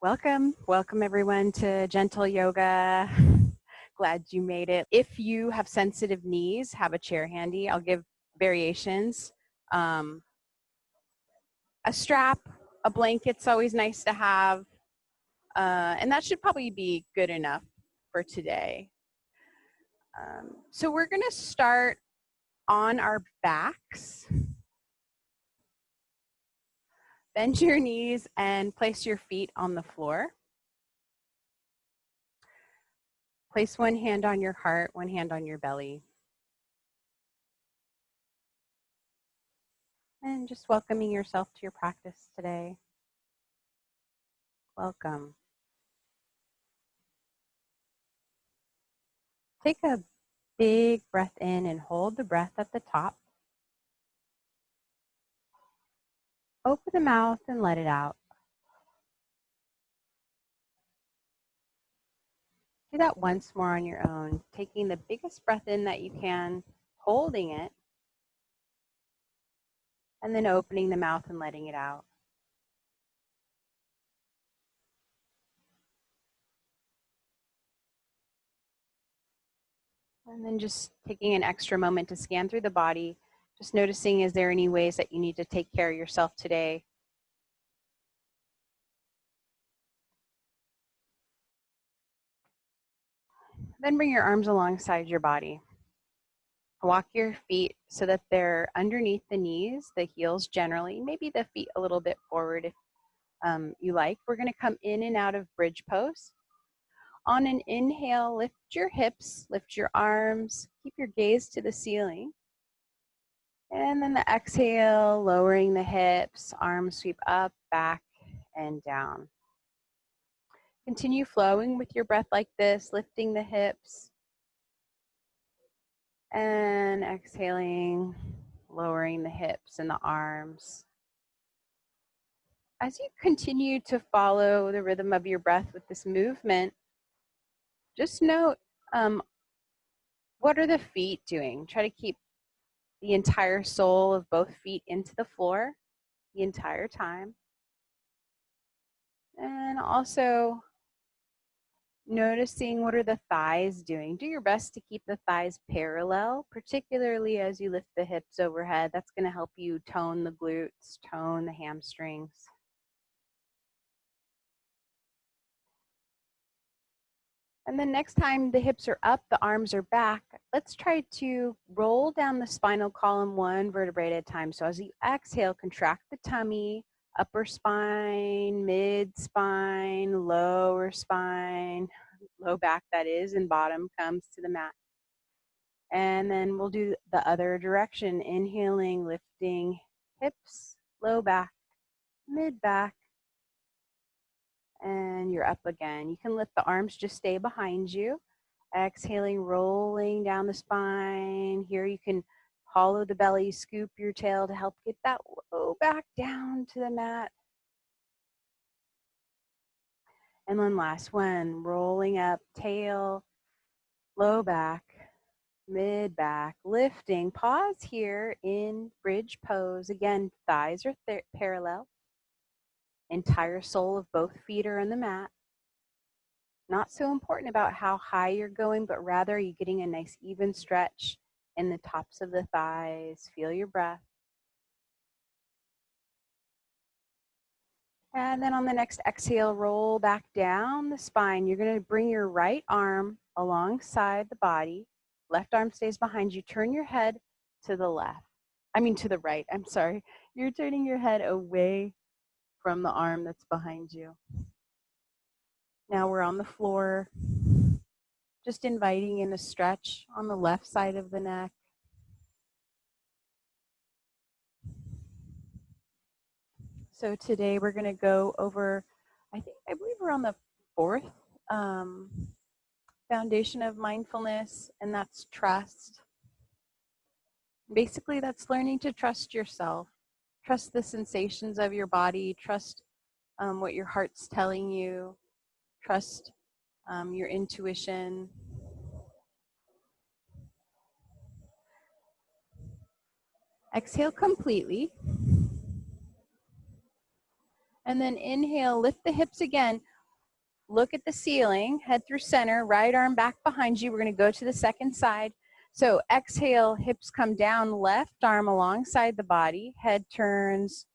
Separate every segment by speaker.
Speaker 1: Welcome everyone to Gentle Yoga. Glad you made it. If you have sensitive knees, have a chair handy. I'll give variations. A strap, a blanket's always nice to have. And that should probably be good enough for today. So we're gonna start on our backs. Bend your knees and place your feet on the floor. Place one hand on your heart, one hand on your belly. And just welcoming yourself to your practice today. Welcome. Take a big breath in and hold the breath at the top. Open the mouth and let it out. Do that once more on your own, taking the biggest breath in that you can, holding it, and then opening the mouth and letting it out. And then just taking an extra moment to scan through the body, just noticing, is there any ways that you need to take care of yourself today? Then bring your arms alongside your body. Walk your feet so that they're underneath the knees, the heels generally, maybe the feet a little bit forward if you like. We're going to come in and out of bridge pose. On an inhale, lift your hips, lift your arms, keep your gaze to the ceiling. And then the exhale, lowering the hips, arms sweep up, back, and down. Continue flowing with your breath like this, lifting the hips. And exhaling, lowering the hips and the arms. As you continue to follow the rhythm of your breath with this movement, just note, what are the feet doing? Try to keep the entire sole of both feet into the floor the entire time. And also noticing, what are the thighs doing? Do your best to keep the thighs parallel, particularly as you lift the hips overhead. That's going to help you tone the glutes, tone the hamstrings. And then next time the hips are up, the arms are back, let's try to roll down the spinal column one vertebrae at a time. So as you exhale, contract the tummy, upper spine, mid spine, lower spine, low back that is, and bottom comes to the mat. And then we'll do the other direction, inhaling, lifting hips, low back, mid back, and you're up again. You can let the arms just stay behind you. Exhaling, rolling down the spine. Here you can hollow the belly, scoop your tail to help get that low back down to the mat. And then last one, rolling up, tail, low back, mid back, lifting. Pause here in bridge pose. Again, thighs are parallel. Entire sole of both feet are on the mat. Not so important about how high you're going, but rather you're getting a nice even stretch in the tops of the thighs. Feel your breath. And then on the next exhale, roll back down the spine. You're going to bring your right arm alongside the body. Left arm stays behind you. Turn your head to the to the right. I'm sorry. You're turning your head away from the arm that's behind you. Now we're on the floor, just inviting in a stretch on the left side of the neck. So today we're going to go over, I believe we're on the fourth foundation of mindfulness, and that's trust. Basically, that's learning to trust yourself, trust the sensations of your body, trust what your heart's telling you, trust your intuition. Exhale completely. And then inhale, lift the hips again. look at the ceiling, head through center, right arm back behind you. We're going to go to the second side. So exhale, hips come down, left arm alongside the body, head turns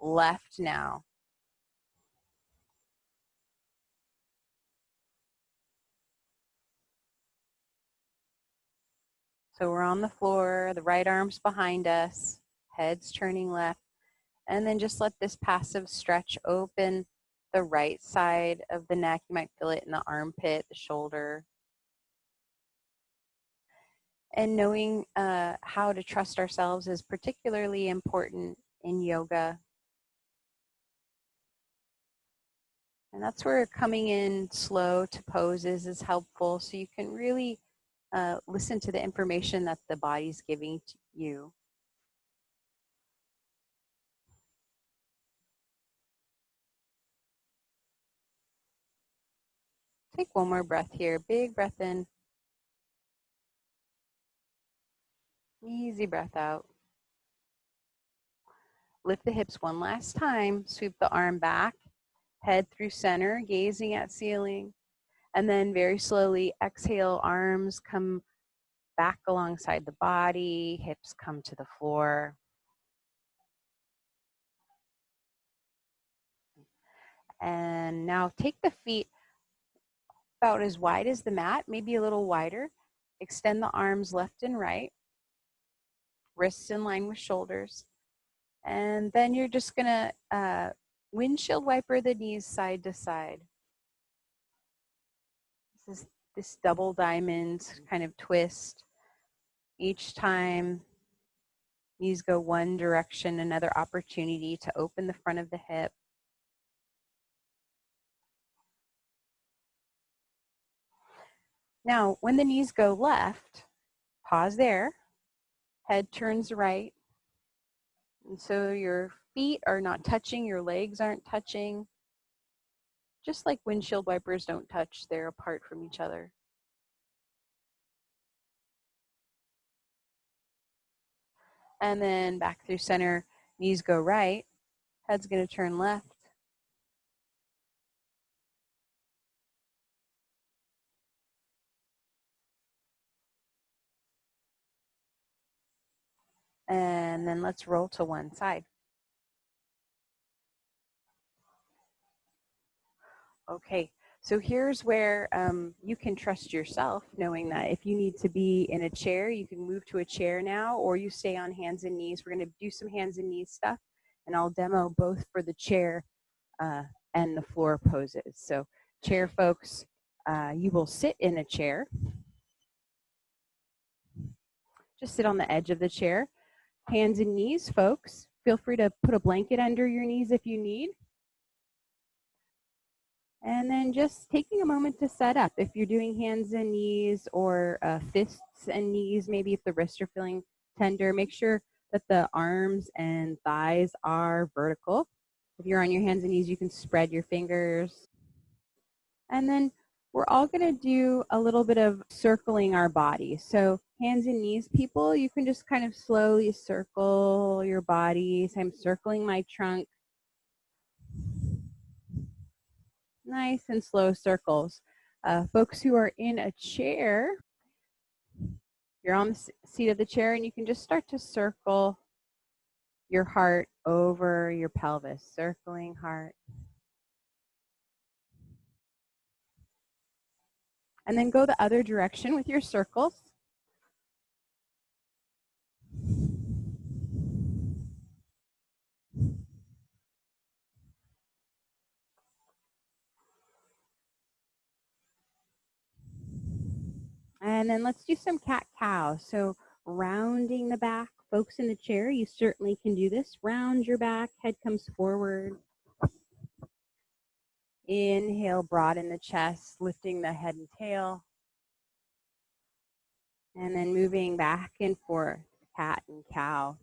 Speaker 1: left now. So we're on the floor, the right arm's behind us, head's turning left, and then just let this passive stretch open the right side of the neck. You might feel it in the armpit, the shoulder. And knowing how to trust ourselves is particularly important in yoga. And that's where coming in slow to poses is helpful, so you can really listen to the information that the body's giving to you. Take one more breath here. Big breath in. Easy breath out. Lift the hips one last time. Sweep the arm back. Head through center, gazing at ceiling. And then very slowly exhale, arms come back alongside the body. Hips come to the floor. And now take the feet about as wide as the mat, maybe a little wider. Extend the arms left and right. Wrists in line with shoulders. And then you're just going to windshield wiper the knees side to side. This is this double diamond kind of twist. Each time knees go one direction, another opportunity to open the front of the hip. Now, when the knees go left, pause there. Head turns right. And so your feet are not touching, your legs aren't touching. Just like windshield wipers don't touch, they're apart from each other. And then back through center, knees go right, head's going to turn left. And then let's roll to one side. Okay, so here's where you can trust yourself, knowing that if you need to be in a chair, you can move to a chair now, or you stay on hands and knees. We're going to do some hands and knees stuff, and I'll demo both for the chair and the floor poses. So chair folks, you will sit in a chair. Just sit on the edge of the chair. Hands and knees, folks. Feel free to put a blanket under your knees if you need. And then just taking a moment to set up. If you're doing hands and knees or fists and knees, maybe if the wrists are feeling tender, make sure that the arms and thighs are vertical. If you're on your hands and knees, you can spread your fingers. And then we're all going to do a little bit of circling our body. So hands and knees, people, you can just kind of slowly circle your body. So I'm circling my trunk. Nice and slow circles. Folks who are in a chair, you're on the seat of the chair and you can just start to circle your heart over your pelvis, circling heart. And then go the other direction with your circles. And then let's do some cat-cow. So rounding the back. Folks in the chair, you certainly can do this. Round your back, head comes forward. Inhale, broaden the chest, lifting the head and tail. And then moving back and forth, cat and cow.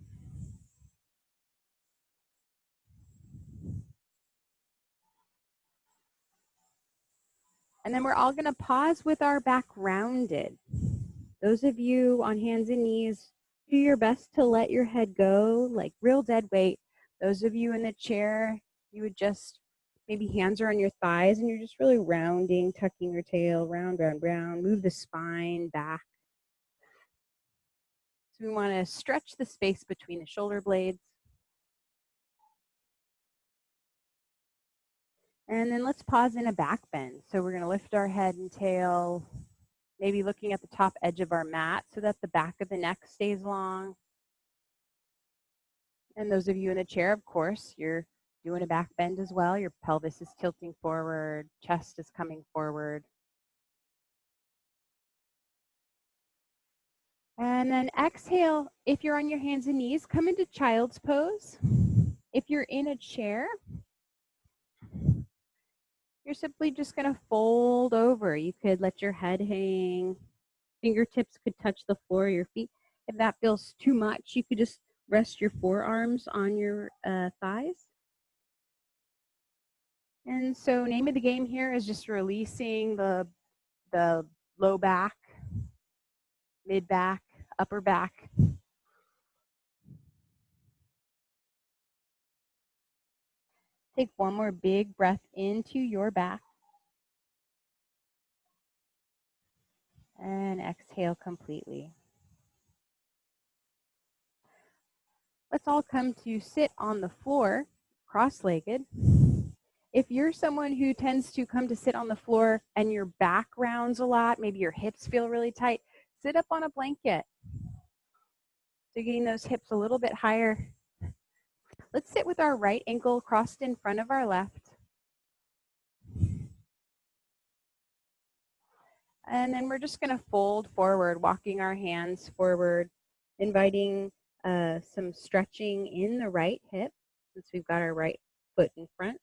Speaker 1: And then we're all going to pause with our back rounded. Those of you on hands and knees, do your best to let your head go, like real dead weight. Those of you in the chair, you would just Maybe hands are on your thighs and you're just really rounding, tucking your tail, round, round, round. Move the spine back. So we want to stretch the space between the shoulder blades. And then let's pause in a back bend. So we're going to lift our head and tail, maybe looking at the top edge of our mat so that the back of the neck stays long. And those of you in the chair, of course, you're doing a back bend as well. Your pelvis is tilting forward, chest is coming forward. And then exhale. If you're on your hands and knees, come into child's pose. If you're in a chair, you're simply just going to fold over. You could let your head hang. Fingertips could touch the floor of your feet. If that feels too much, you could just rest your forearms on your thighs. And so name of the game here is just releasing the low back, mid back, upper back. Take one more big breath into your back. And exhale completely. Let's all come to sit on the floor, cross-legged. If you're someone who tends to come to sit on the floor and your back rounds a lot, maybe your hips feel really tight, sit up on a blanket. So getting those hips a little bit higher. Let's sit with our right ankle crossed in front of our left. And then we're just going to fold forward, walking our hands forward, inviting some stretching in the right hip since we've got our right foot in front.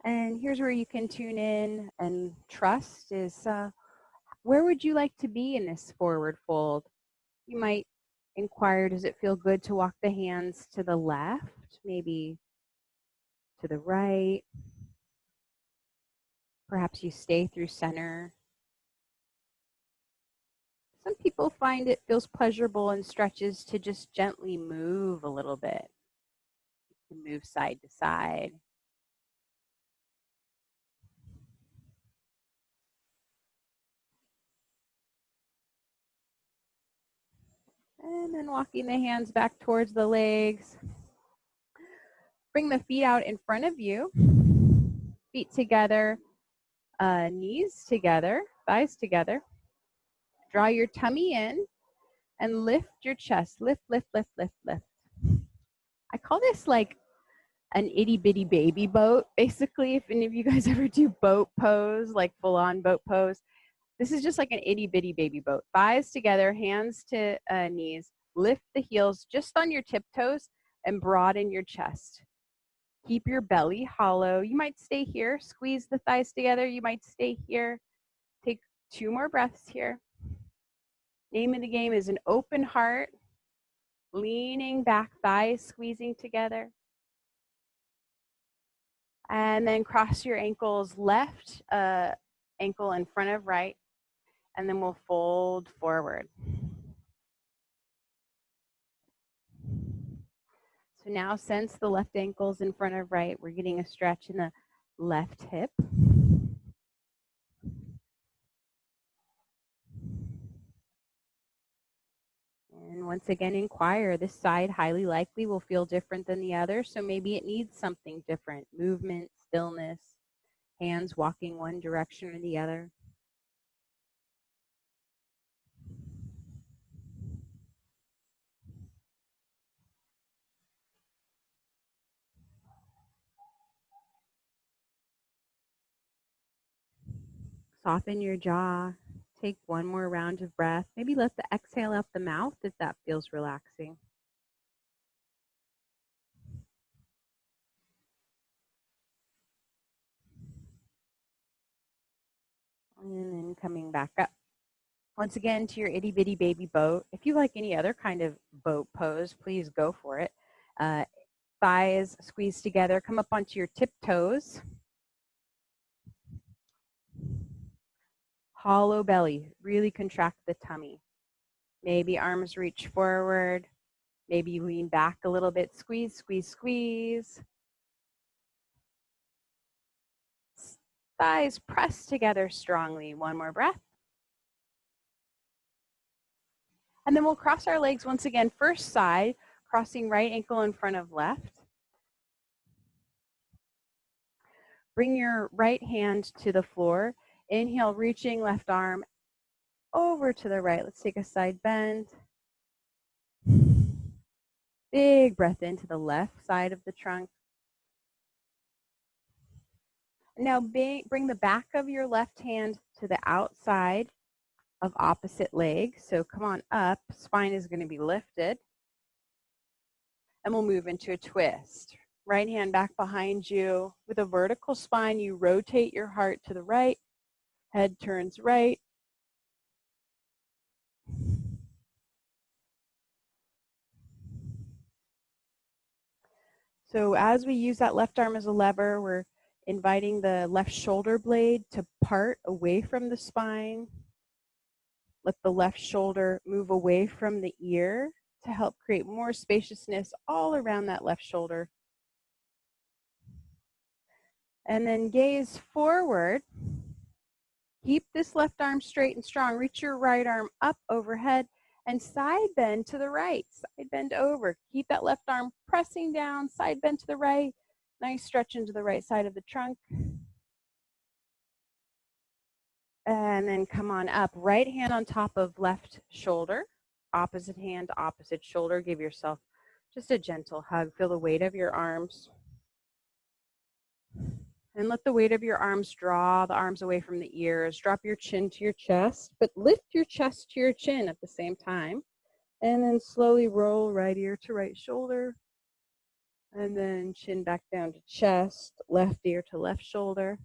Speaker 1: And here's where you can tune in and trust is where would you like to be in this forward fold? You might inquire, does it feel good to walk the hands to the left, maybe to the right? Perhaps you stay through center. Some people find it feels pleasurable in stretches to just gently move a little bit. You can move side to side. And then walking the hands back towards the legs. Bring the feet out in front of you. Feet together, knees together, thighs together. Draw your tummy in and lift your chest. Lift, lift, lift, lift, lift. I call this like an itty bitty baby boat. Basically, if any of you guys ever do boat pose, like full on boat pose, this is just like an itty bitty baby boat. Thighs together, hands to knees. Lift the heels just on your tiptoes and broaden your chest. Keep your belly hollow. You might stay here. Squeeze the thighs together. You might stay here. Take 2 more breaths here. Name of the game is an open heart. Leaning back, thighs squeezing together. And then cross your ankles, left ankle in front of right. And then we'll fold forward. So now since the left ankle's in front of right, we're getting a stretch in the left hip. And once again, inquire. This side highly likely will feel different than the other, so maybe it needs something different. Movement, stillness, hands walking one direction or the other. Soften your jaw. Take one more round of breath. Maybe let the exhale out the mouth if that feels relaxing. And then coming back up. Once again, to your itty bitty baby boat. If you like any other kind of boat pose, please go for it. Thighs squeeze together. Come up onto your tiptoes. Hollow belly. Really contract the tummy. Maybe arms reach forward. Maybe lean back a little bit, squeeze, squeeze, squeeze. Thighs press together strongly. One more breath. And then we'll cross our legs once again, first side, crossing right ankle in front of left. Bring your right hand to the floor. Inhale, reaching left arm over to the right. Let's take a side bend. Big breath into the left side of the trunk. Now bring the back of your left hand to the outside of opposite leg. So come on up. Spine is going to be lifted. And we'll move into a twist. Right hand back behind you. With a vertical spine, you rotate your heart to the right. Head turns right. So as we use that left arm as a lever, we're inviting the left shoulder blade to part away from the spine. Let the left shoulder move away from the ear to help create more spaciousness all around that left shoulder. And then gaze forward. Keep this left arm straight and strong. Reach your right arm up overhead and side bend to the right. Side bend over. Keep that left arm pressing down. Side bend to the right. Nice stretch into the right side of the trunk. And then come on up. Right hand on top of left shoulder. Opposite hand, opposite shoulder. Give yourself just a gentle hug. Feel the weight of your arms. And let the weight of your arms draw the arms away from the ears. Drop your chin to your chest, but lift your chest to your chin at the same time. And then slowly roll right ear to right shoulder. And then chin back down to chest, left ear to left shoulder.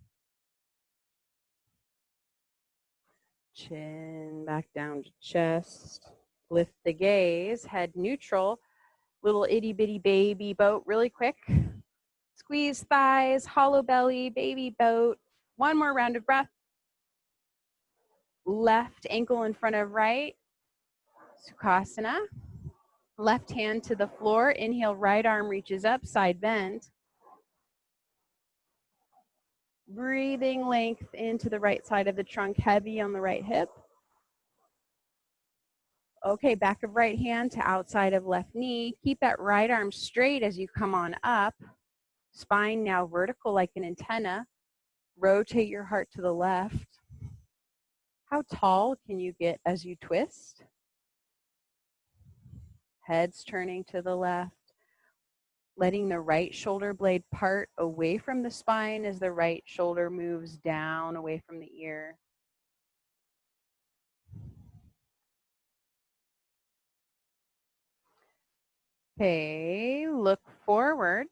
Speaker 1: Chin back down to chest. Lift the gaze, head neutral. Little itty bitty baby boat, really quick. Squeeze thighs, hollow belly, baby boat. One more round of breath. Left ankle in front of right. Sukhasana. Left hand to the floor. Inhale, right arm reaches up, side bend. Breathing length into the right side of the trunk, heavy on the right hip. Okay, back of right hand to outside of left knee. Keep that right arm straight as you come on up. Spine now vertical like an antenna. Rotate your heart to the left. How tall can you get as you twist? Head's turning to the left. Letting the right shoulder blade part away from the spine as the right shoulder moves down away from the ear. Okay, look forward.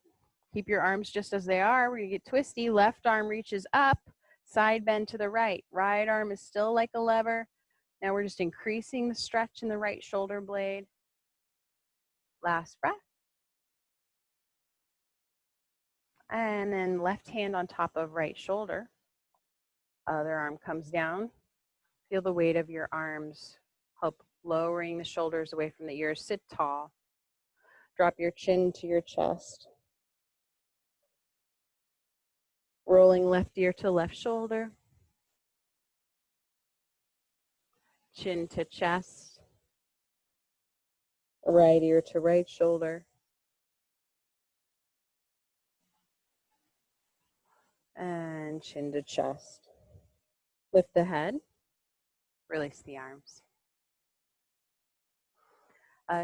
Speaker 1: Keep your arms just as they are. We're going to get twisty. Left arm reaches up, side bend to the right. Right arm is still like a lever. Now we're just increasing the stretch in the right shoulder blade. Last breath. And then left hand on top of right shoulder. Other arm comes down. Feel the weight of your arms. Help lowering the shoulders away from the ears. Sit tall. Drop your chin to your chest. Rolling left ear to left shoulder. Chin to chest. Right ear to right shoulder. And chin to chest. Lift the head. Release the arms.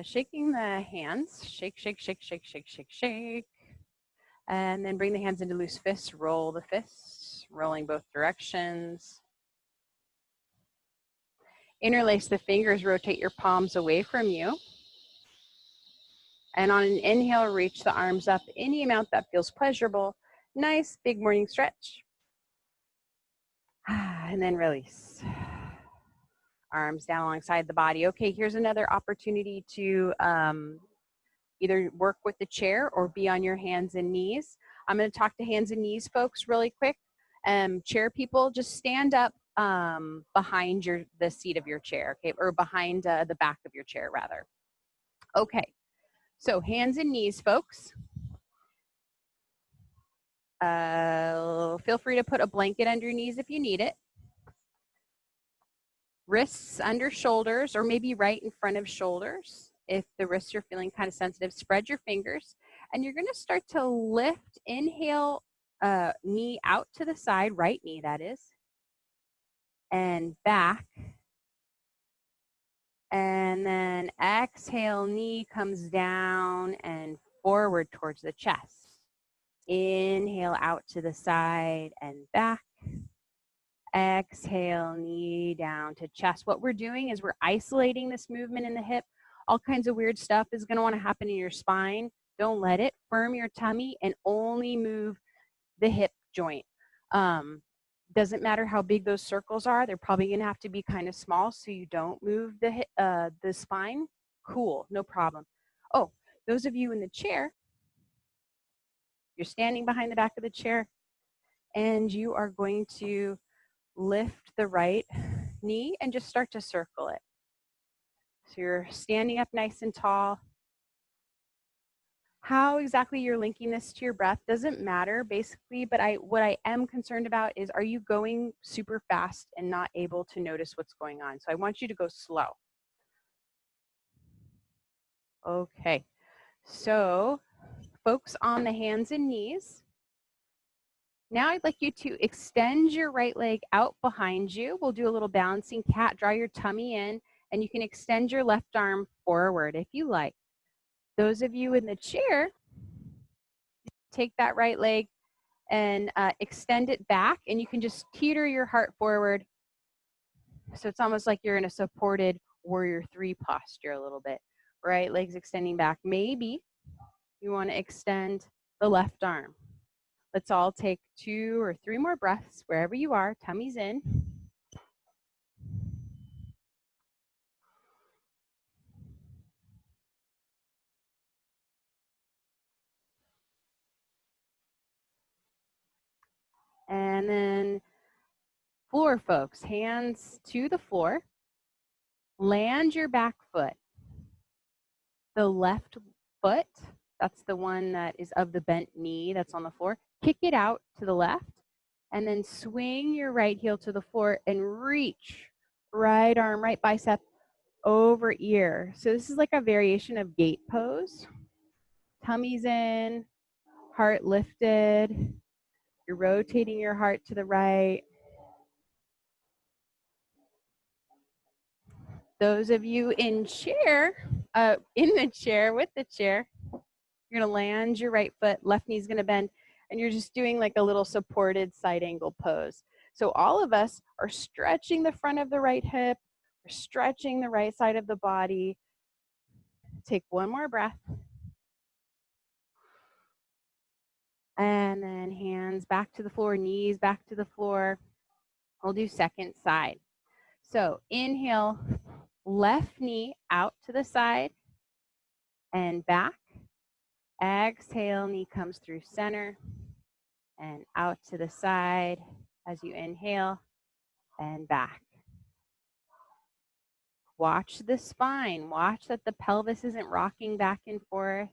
Speaker 1: Shaking the hands. Shake, shake, shake, shake, shake, shake, shake. And then bring the hands into loose fists. Roll the fists, rolling both directions. Interlace the fingers. Rotate your palms away from you. And on an inhale, reach the arms up any amount that feels pleasurable. Nice big morning stretch. And then release. Arms down alongside the body. Okay, here's another opportunity to either work with the chair or be on your hands and knees. I'm going to talk to hands and knees folks really quick. Chair people, just stand up behind the seat of your chair, okay, or behind the back of your chair rather. Okay, So hands and knees, folks. Feel free to put a blanket under your knees if you need it. Wrists under shoulders, or maybe right in front of shoulders. If the wrists are feeling kind of sensitive, spread your fingers. And you're going to start to lift. Inhale, knee out to the side, right knee that is. And back. And then exhale, knee comes down and forward towards the chest. Inhale out to the side and back. Exhale, knee down to chest. What we're doing is we're isolating this movement in the hip. All kinds of weird stuff is going to want to happen in your spine. Don't let it. Firm your tummy and only move the hip joint. Doesn't matter how big those circles are. They're probably going to have to be kind of small so you don't move the spine. Cool, no problem. Oh, those of you in the chair, you're standing behind the back of the chair and you are going to lift the right knee and just start to circle it. So you're standing up nice and tall. How exactly you're linking this to your breath doesn't matter basically, but what I am concerned about is, are you going super fast and not able to notice what's going on? So I want you to go slow. Okay, so folks on the hands and knees. Now I'd like you to extend your right leg out behind you. We'll do a little balancing cat, draw your tummy in, and you can extend your left arm forward if you like. Those of you in the chair, take that right leg and extend it back, and you can just teeter your heart forward. So it's almost like you're in a supported warrior 3 posture a little bit. Right leg's extending back. Maybe you want to extend the left arm. Let's all take 2 or 3 more breaths wherever you are. Tummy's in. And then floor, folks. Hands to the floor. Land your back foot. The left foot, that's the one that is of the bent knee that's on the floor. Kick it out to the left. And then swing your right heel to the floor and reach right arm, right bicep over ear. So this is like a variation of gate pose. Tummy's in, heart lifted. You're rotating your heart to the right. Those of you in the chair with the chair, you're going to land your right foot, left knee's going to bend, and you're just doing like a little supported side angle pose. So all of us are stretching the front of the right hip, we're stretching the right side of the body. Take one more breath. And then hands back to the floor, knees back to the floor. We'll do second side. So inhale, left knee out to the side and back. Exhale, knee comes through center and out to the side as you inhale and back. Watch the spine. Watch that the pelvis isn't rocking back and forth.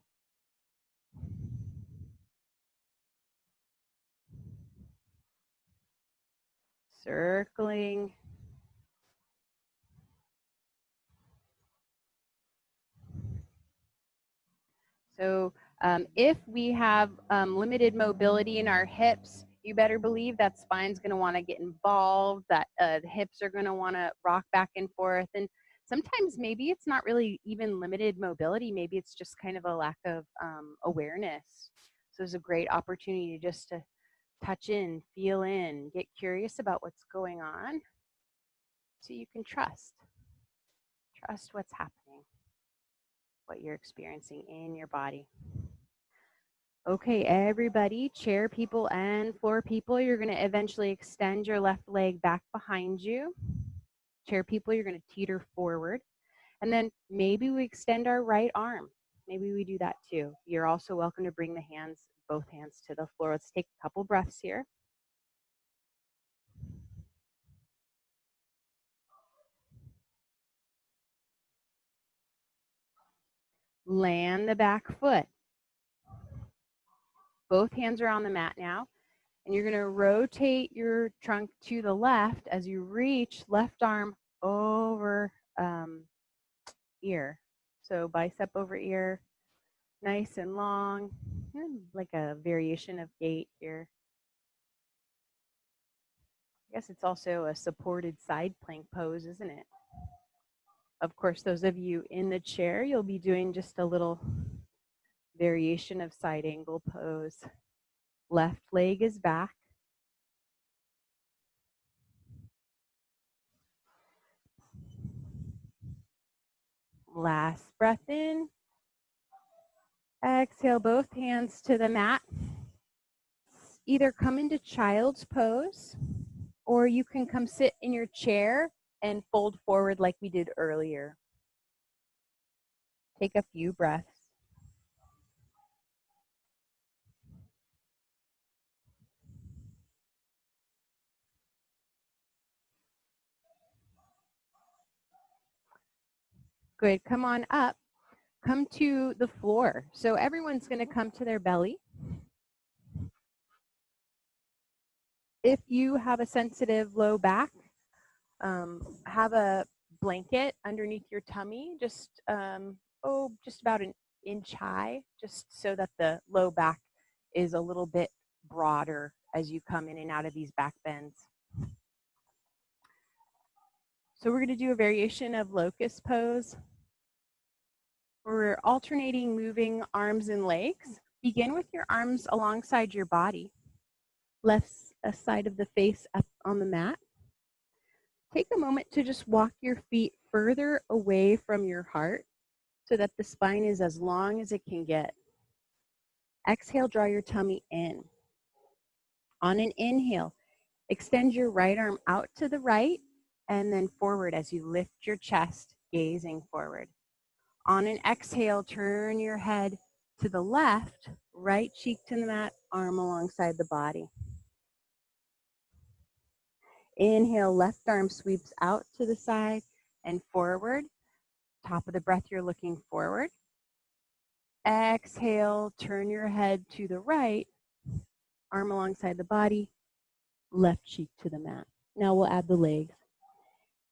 Speaker 1: Circling. So if we have limited mobility in our hips, you better believe that spine's going to want to get involved, that the hips are going to want to rock back and forth. And sometimes maybe it's not really even limited mobility. Maybe it's just kind of a lack of awareness. So it's a great opportunity just to touch in, feel in, get curious about what's going on so you can trust what's happening, what you're experiencing in your body. Okay, everybody, chair people and floor people, you're going to eventually extend your left leg back behind you. Chair people, you're going to teeter forward. And then maybe we extend our right arm. Maybe we do that too. You're also welcome to bring both hands to the floor. Let's take a couple breaths here. Land the back foot. Both hands are on the mat now. And you're going to rotate your trunk to the left as you reach left arm over ear. So bicep over ear, nice and long, like a variation of gait here. I guess it's also a supported side plank pose, isn't it? Of course, those of you in the chair, you'll be doing just a little variation of side angle pose. Left leg is back. Last breath in. Exhale, both hands to the mat. Either come into child's pose, or you can come sit in your chair and fold forward like we did earlier. Take a few breaths. Good, come on up. Come to the floor. So everyone's gonna come to their belly. If you have a sensitive low back, have a blanket underneath your tummy, just about an inch high, just so that the low back is a little bit broader as you come in and out of these back bends. So we're going to do a variation of locust pose. We're alternating moving arms and legs. Begin with your arms alongside your body. Left side of the face up on the mat. Take a moment to just walk your feet further away from your heart so that the spine is as long as it can get. Exhale, draw your tummy in. On an inhale, extend your right arm out to the right and then forward as you lift your chest, gazing forward. On an exhale, turn your head to the left, right cheek to the mat, arm alongside the body. Inhale, left arm sweeps out to the side and forward. Top of the breath, you're looking forward. Exhale, turn your head to the right, arm alongside the body, left cheek to the mat. Now we'll add the legs.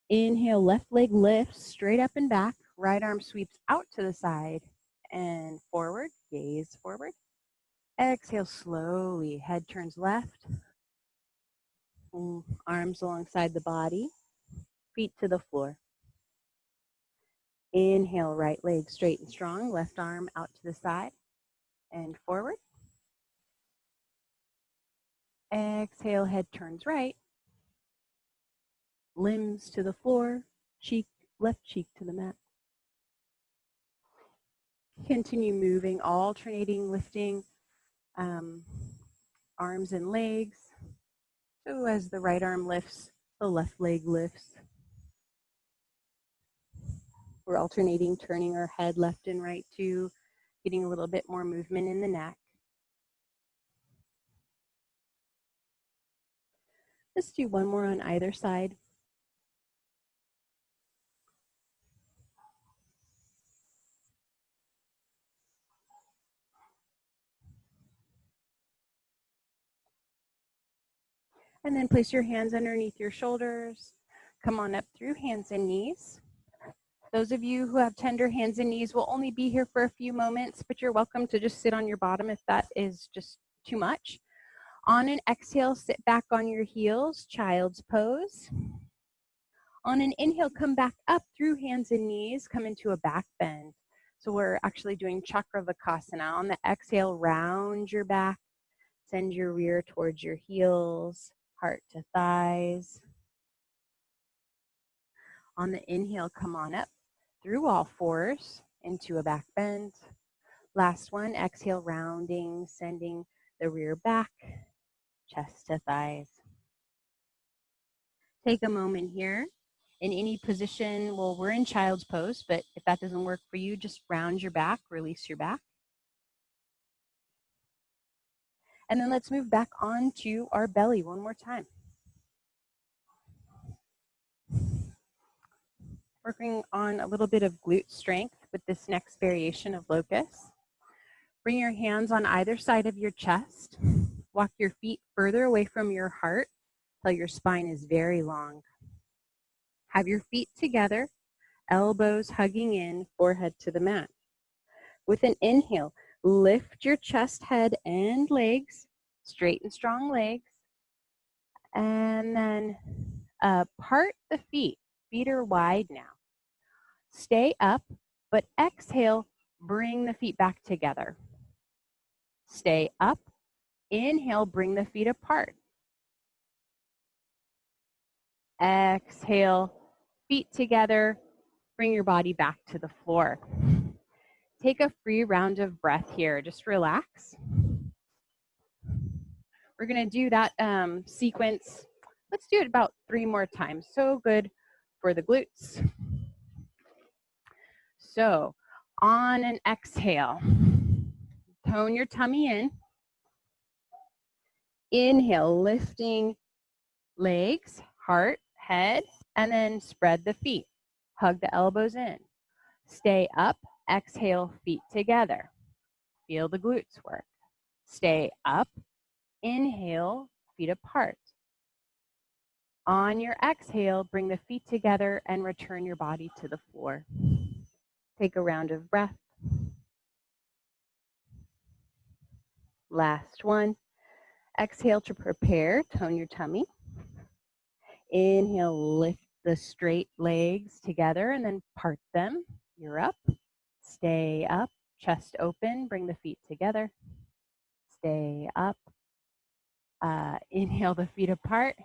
Speaker 1: Inhale, left leg lifts straight up and back. Right arm sweeps out to the side and forward, gaze forward. Exhale slowly, head turns left. Arms alongside the body, feet to the floor. Inhale, right leg straight and strong, left arm out to the side and forward. Exhale, head turns right. Limbs to the floor, left cheek to the mat. Continue moving, alternating, lifting arms and legs. So as the right arm lifts, the left leg lifts. We're alternating, turning our head left and right too, getting a little bit more movement in the neck. Let's do one more on either side. And then place your hands underneath your shoulders. Come on up through hands and knees. Those of you who have tender hands and knees will only be here for a few moments, but you're welcome to just sit on your bottom if that is just too much. On an exhale, sit back on your heels, child's pose. On an inhale, come back up through hands and knees, come into a back bend. So we're actually doing Chakravakasana. On the exhale, round your back, send your rear towards your heels, heart to thighs. On the inhale, come on up through all fours into a back bend. Last one, exhale, rounding, sending the rear back, chest to thighs. Take a moment here. In any position, well, we're in child's pose, but if that doesn't work for you, just round your back, release your back. And then let's move back onto our belly one more time. Working on a little bit of glute strength. with this next variation of locust. Bring your hands on either side of your chest. Walk your feet further away from your heart till your spine is very long. Have your feet together, elbows hugging in, forehead to the mat. With an inhale, lift your chest, head, and legs, straight and strong legs. And then part the feet. Feet are wide now. Stay up, but exhale, bring the feet back together. Stay up. Inhale, bring the feet apart. Exhale, feet together. Bring your body back to the floor. Take a free round of breath here. Just relax. We're going to do that sequence. Let's do it about 3 more times. So good for the glutes. So on an exhale, tone your tummy in. Inhale, lifting legs, heart, head, and then spread the feet. Hug the elbows in. Stay up. Exhale, feet together. Feel the glutes work. Stay up. Inhale, feet apart. On your exhale, bring the feet together and return your body to the floor. Take a round of breath. Last one. Exhale to prepare. Tone your tummy. Inhale, lift the straight legs together and then part them. You're up. Stay up. Chest open. Bring the feet together. Stay up. Inhale the feet apart.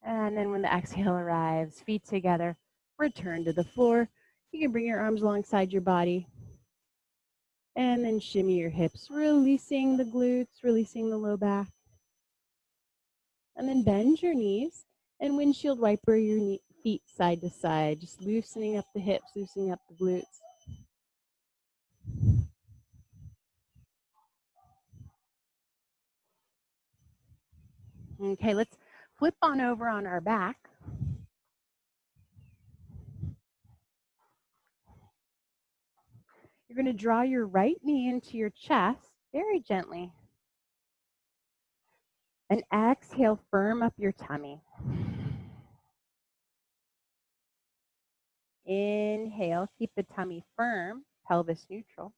Speaker 1: And then when the exhale arrives, feet together, return to the floor. You can bring your arms alongside your body. And then shimmy your hips, releasing the glutes, releasing the low back. And then bend your knees and windshield wiper your feet side to side, just loosening up the hips, loosening up the glutes. Okay, let's flip on over on our back. You're going to draw your right knee into your chest very gently. And exhale, firm up your tummy. Inhale, keep the tummy firm, pelvis neutral.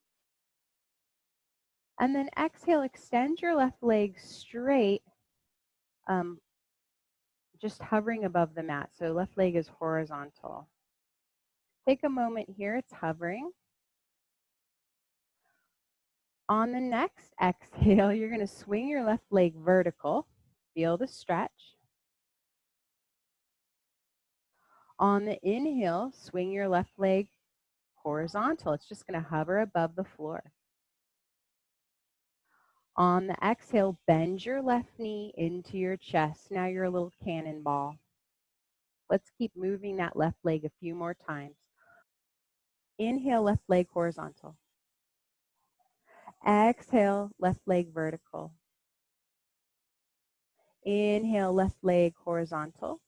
Speaker 1: And then exhale, extend your left leg straight, just hovering above the mat. So left leg is horizontal. Take a moment here, it's hovering. On the next exhale, you're going to swing your left leg vertical. Feel the stretch. On the inhale, swing your left leg horizontal. It's just going to hover above the floor. On the exhale, bend your left knee into your chest. Now you're a little cannonball. Let's keep moving that left leg a few more times. Inhale, left leg horizontal. Exhale, left leg vertical. Inhale, left leg horizontal.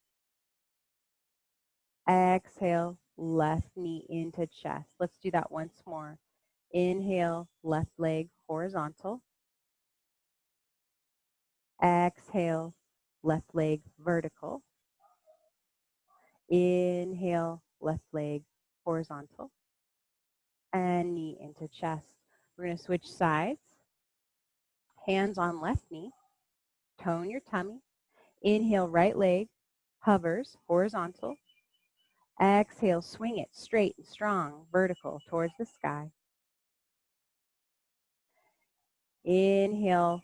Speaker 1: Exhale, left knee into chest. Let's do that once more. Inhale, left leg horizontal. Exhale, left leg vertical. Inhale, left leg horizontal. And knee into chest. We're going to switch sides. Hands on left knee. Tone your tummy. Inhale, right leg hovers horizontal. Exhale, swing it straight and strong, vertical towards the sky. Inhale,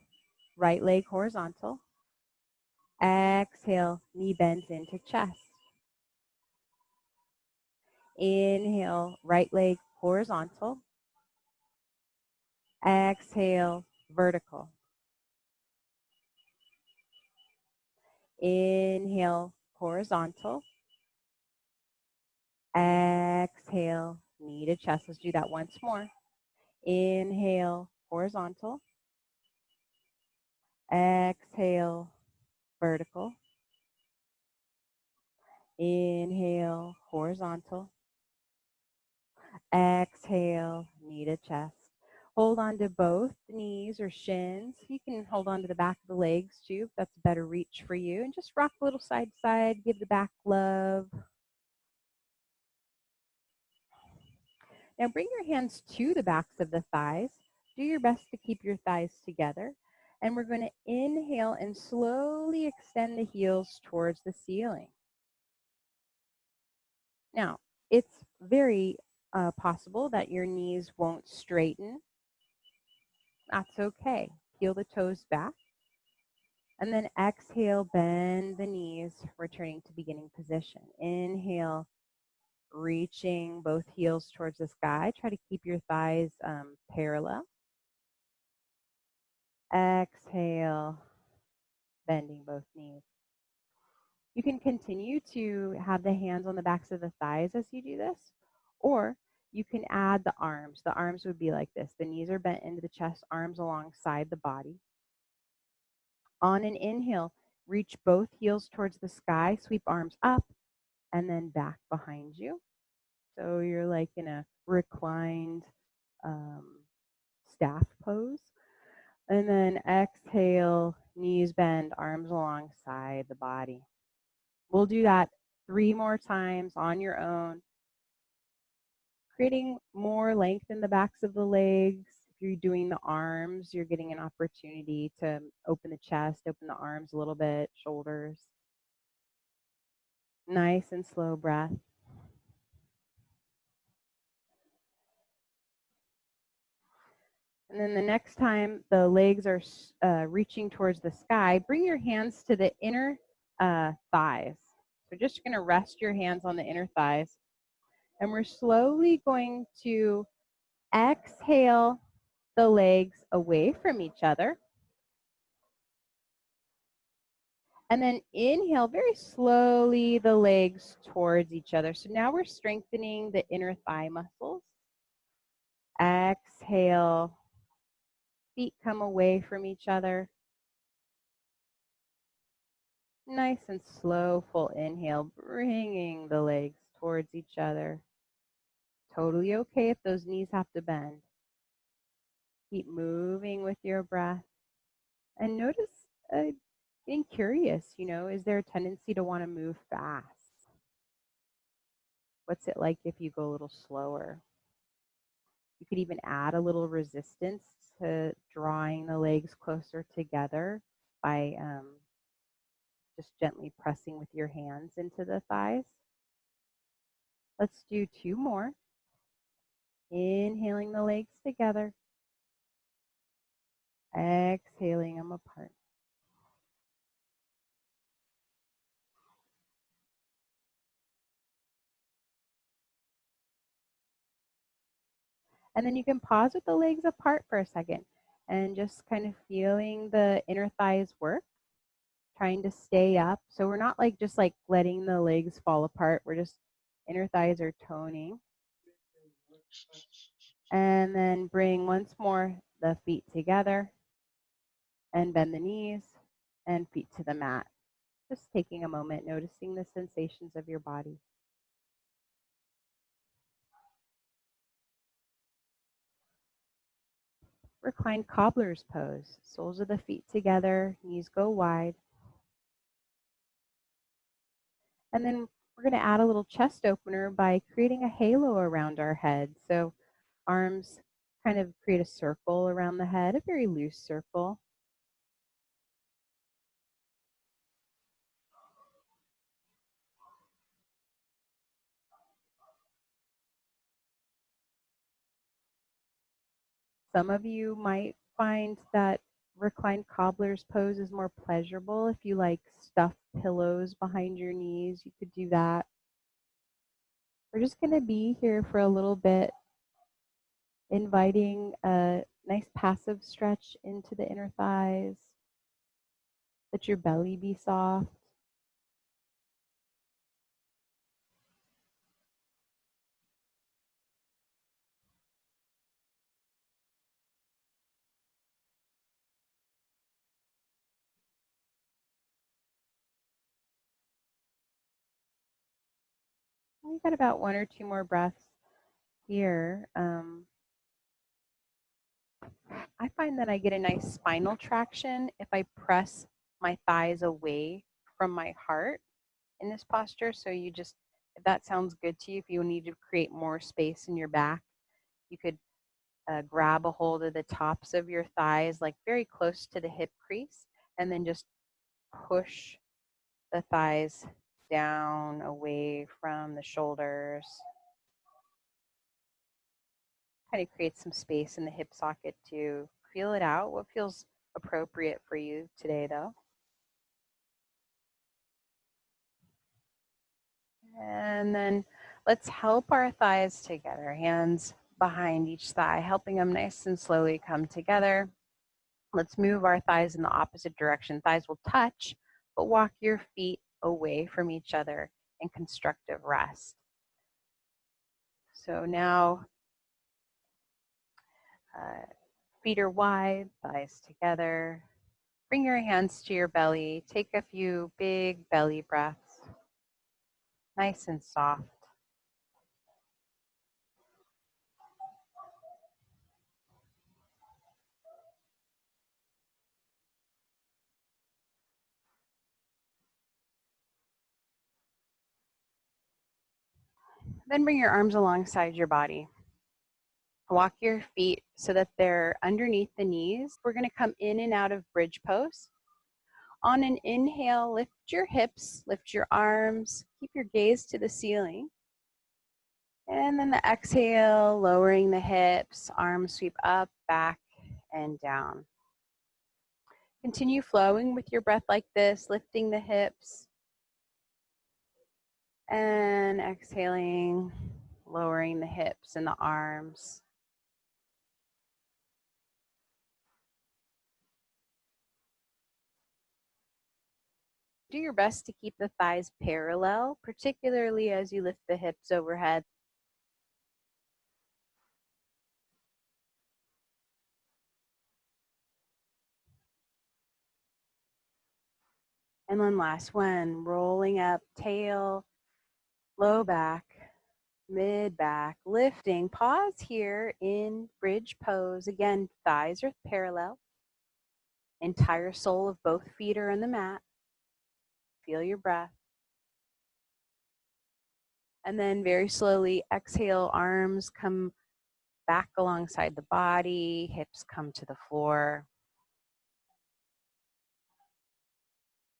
Speaker 1: right leg horizontal. Exhale, knee bends into chest. Inhale, right leg horizontal. Exhale, vertical. Inhale, horizontal. Exhale, knee to chest. Let's do that once more. Inhale, horizontal. Exhale, vertical. Inhale, horizontal. Exhale, knee to chest. Hold on to both knees or shins. You can hold on to the back of the legs too, if that's a better reach for you. And just rock a little side to side, give the back love. Now bring your hands to the backs of the thighs. Do your best to keep your thighs together. And we're going to inhale and slowly extend the heels towards the ceiling. Now, it's very possible that your knees won't straighten. That's okay. Peel the toes back. And then exhale, bend the knees, returning to beginning position. Inhale, reaching both heels towards the sky. Try to keep your thighs parallel. Exhale, bending both knees. You can continue to have the hands on the backs of the thighs as you do this, or you can add the arms. The arms would be like this. The knees are bent into the chest, arms alongside the body. On an inhale, reach both heels towards the sky, sweep arms up, and then back behind you. So you're like in a reclined staff pose. And then exhale, knees bend, arms alongside the body. We'll do that 3 more times on your own, creating more length in the backs of the legs. If you're doing the arms, you're getting an opportunity to open the chest, open the arms a little bit, shoulders. Nice and slow breath. And then the next time the legs are reaching towards the sky, bring your hands to the inner thighs. So just going to rest your hands on the inner thighs. And we're slowly going to exhale the legs away from each other. And then inhale very slowly the legs towards each other. So now we're strengthening the inner thigh muscles. Exhale. Feet come away from each other. Nice and slow, full inhale, bringing the legs towards each other. Totally okay if those knees have to bend. Keep moving with your breath. And notice being curious, is there a tendency to want to move fast? What's it like if you go a little slower? You could even add a little resistance to drawing the legs closer together by just gently pressing with your hands into the thighs. Let's do 2 more. Inhaling the legs together. Exhaling them apart. And then you can pause with the legs apart for a second and just kind of feeling the inner thighs work, trying to stay up. So we're not just letting the legs fall apart. We're just inner thighs are toning. And then bring once more the feet together and bend the knees and feet to the mat. Just taking a moment, noticing the sensations of your body. Reclined cobbler's pose. Soles of the feet together, knees go wide. And then we're going to add a little chest opener by creating a halo around our head. So arms kind of create a circle around the head, a very loose circle. Some of you might find that reclined cobbler's pose is more pleasurable. If you like stuffed pillows behind your knees, you could do that. We're just going to be here for a little bit, inviting a nice passive stretch into the inner thighs. Let your belly be soft. We've got about 1 or 2 more breaths. here, I find that I get a nice spinal traction if I press my thighs away from my heart in this posture. So you just, if that sounds good to you, if you need to create more space in your back, you could grab a hold of the tops of your thighs, like very close to the hip crease, and then just push the thighs down away from the shoulders. Kind of create some space in the hip socket to feel it out. What feels appropriate for you today, though? And then let's help our thighs together, hands behind each thigh, helping them nice and slowly come together. Let's move our thighs in the opposite direction. Thighs will touch, but walk your feet away from each other in constructive rest. So now feet are wide, thighs together. Bring your hands to your belly. Take a few big belly breaths, nice and soft. Then bring your arms alongside your body. Walk your feet so that they're underneath the knees. We're going to come in and out of bridge pose. On an inhale, lift your hips, lift your arms, keep your gaze to the ceiling. And then the exhale, lowering the hips, arms sweep up, back, and down. Continue flowing with your breath like this, lifting the hips. And exhaling, lowering the hips and the arms. Do your best to keep the thighs parallel, particularly as you lift the hips overhead. And then last one, rolling up, tail, low back, mid back, lifting. Pause here in bridge pose. Again, thighs are parallel. Entire sole of both feet are on the mat. Feel your breath. And then very slowly exhale, arms come back alongside the body, hips come to the floor.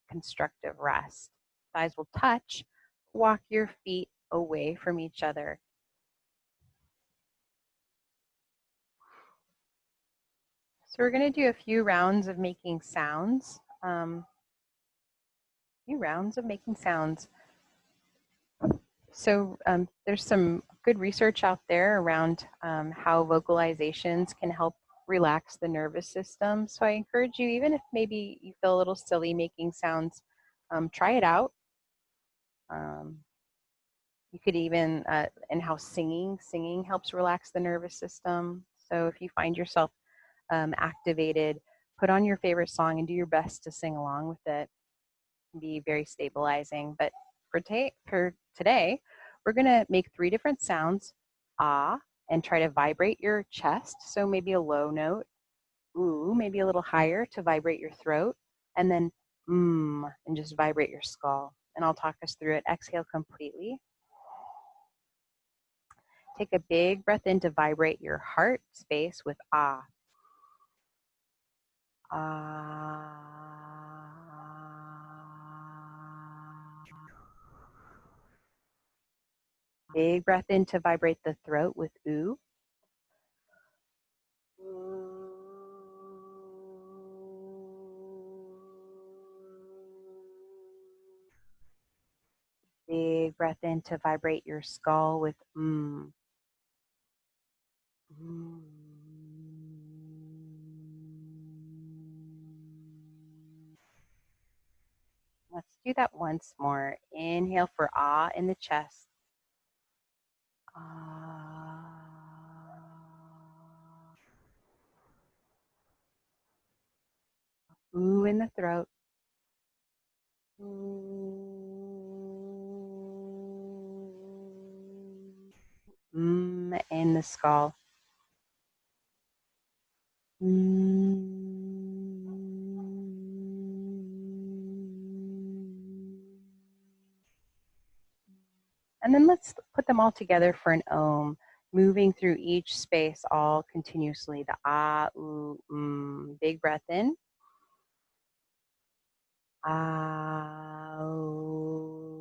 Speaker 1: Constructive rest. Thighs will touch. Walk your feet away from each other. So we're going to do a few rounds of making sounds. So there's some good research out there around how vocalizations can help relax the nervous system. So I encourage you, even if maybe you feel a little silly making sounds, try it out. You could even, and how singing helps relax the nervous system. So if you find yourself activated, put on your favorite song and do your best to sing along with it. It can be very stabilizing. But for today, we're going to make 3 different sounds. Ah, and try to vibrate your chest. So maybe a low note. Ooh, maybe a little higher to vibrate your throat. And then and just vibrate your skull. And I'll talk us through it. Exhale completely. Take a big breath in to vibrate your heart space with ah. Ah. Big breath in to vibrate the throat with ooh. Big breath in to vibrate your skull with mm. Let's do that once more. Inhale for ah in the chest. Ah. Ooh in the throat. Ooh. In the skull. And then let's put them all together for an om, moving through each space all continuously. The ah, ooh, big breath in. Ah, ooh,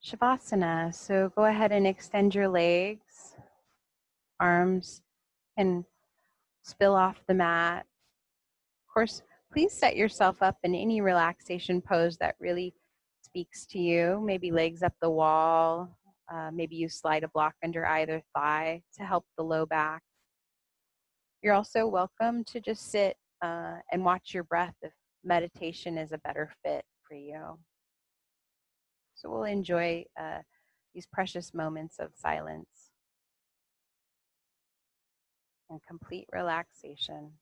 Speaker 1: Shavasana. So go ahead and extend your legs. Arms can spill off the mat. Of course, please set yourself up in any relaxation pose that really speaks to you. Maybe legs up the wall. Maybe you slide a block under either thigh to help the low back. You're also welcome to just sit and watch your breath if meditation is a better fit for you. So we'll enjoy these precious moments of silence and complete relaxation.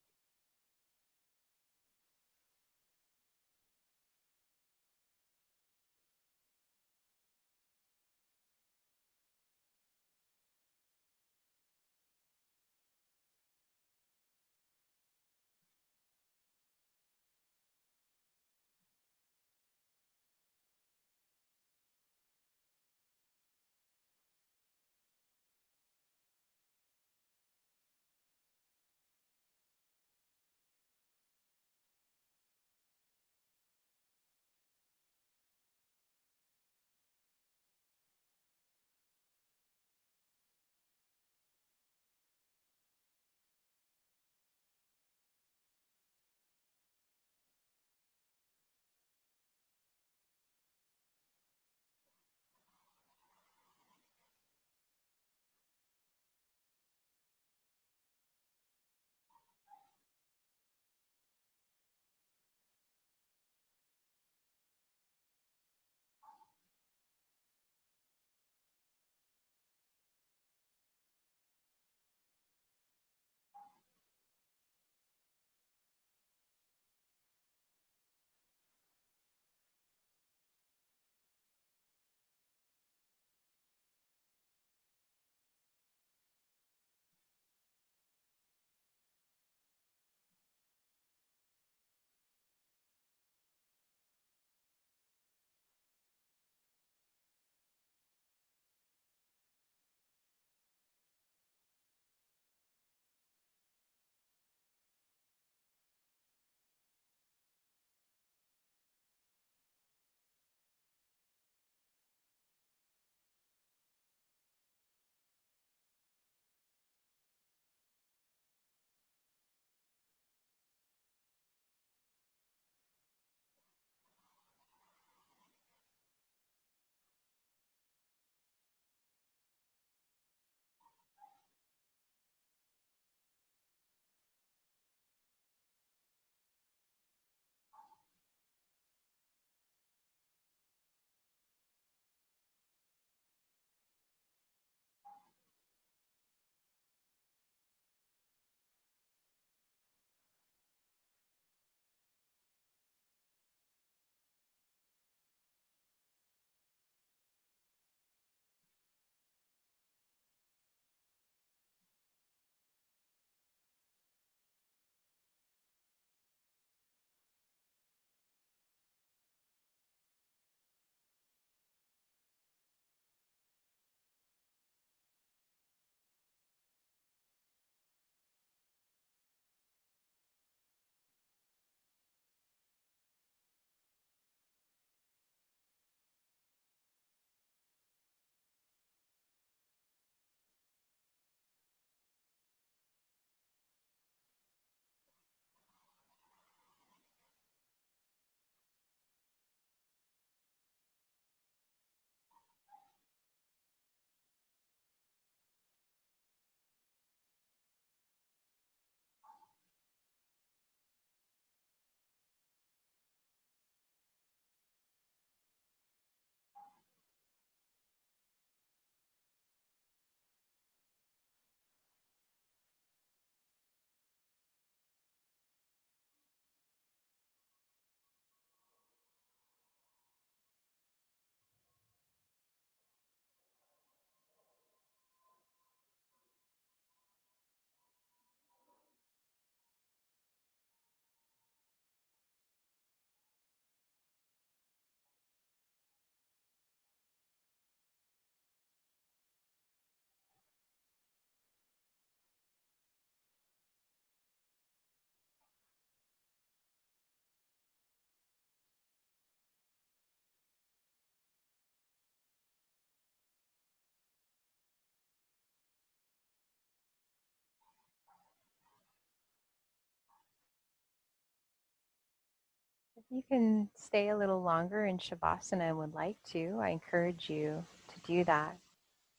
Speaker 1: You can stay a little longer in Shavasana and would like to. I encourage you to do that.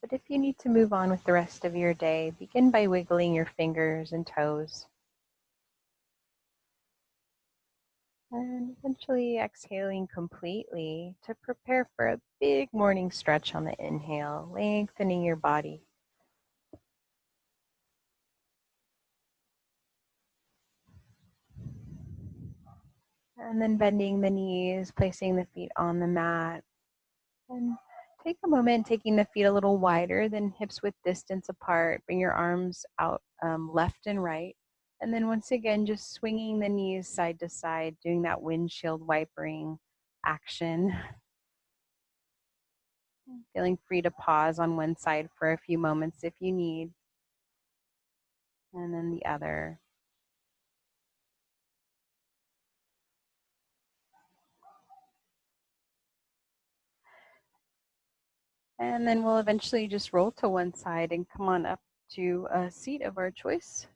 Speaker 1: But if you need to move on with the rest of your day, begin by wiggling your fingers and toes. And eventually exhaling completely to prepare for a big morning stretch on the inhale, lengthening your body. And then bending the knees, placing the feet on the mat. And take a moment, taking the feet a little wider than hips width distance apart. Bring your arms out left and right. And then once again, just swinging the knees side to side, doing that windshield wipering action. Feeling free to pause on one side for a few moments if you need. And then the other. And then we'll eventually just roll to one side and come on up to a seat of our choice.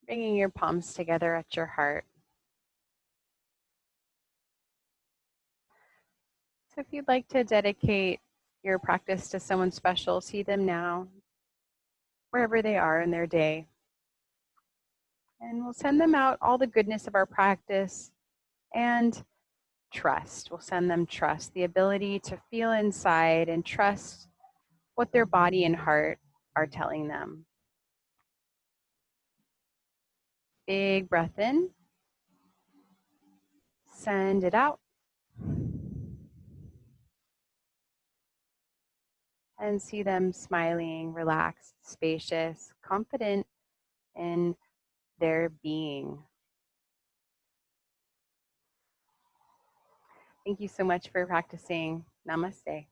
Speaker 1: Bringing your palms together at your heart. So if you'd like to dedicate your practice to someone special, see them now, wherever they are in their day. And we'll send them out all the goodness of our practice and trust. We'll send them trust, the ability to feel inside and trust what their body and heart are telling them. Big breath in. Send it out. And see them smiling, relaxed, spacious, confident in their being. Thank you so much for practicing. Namaste.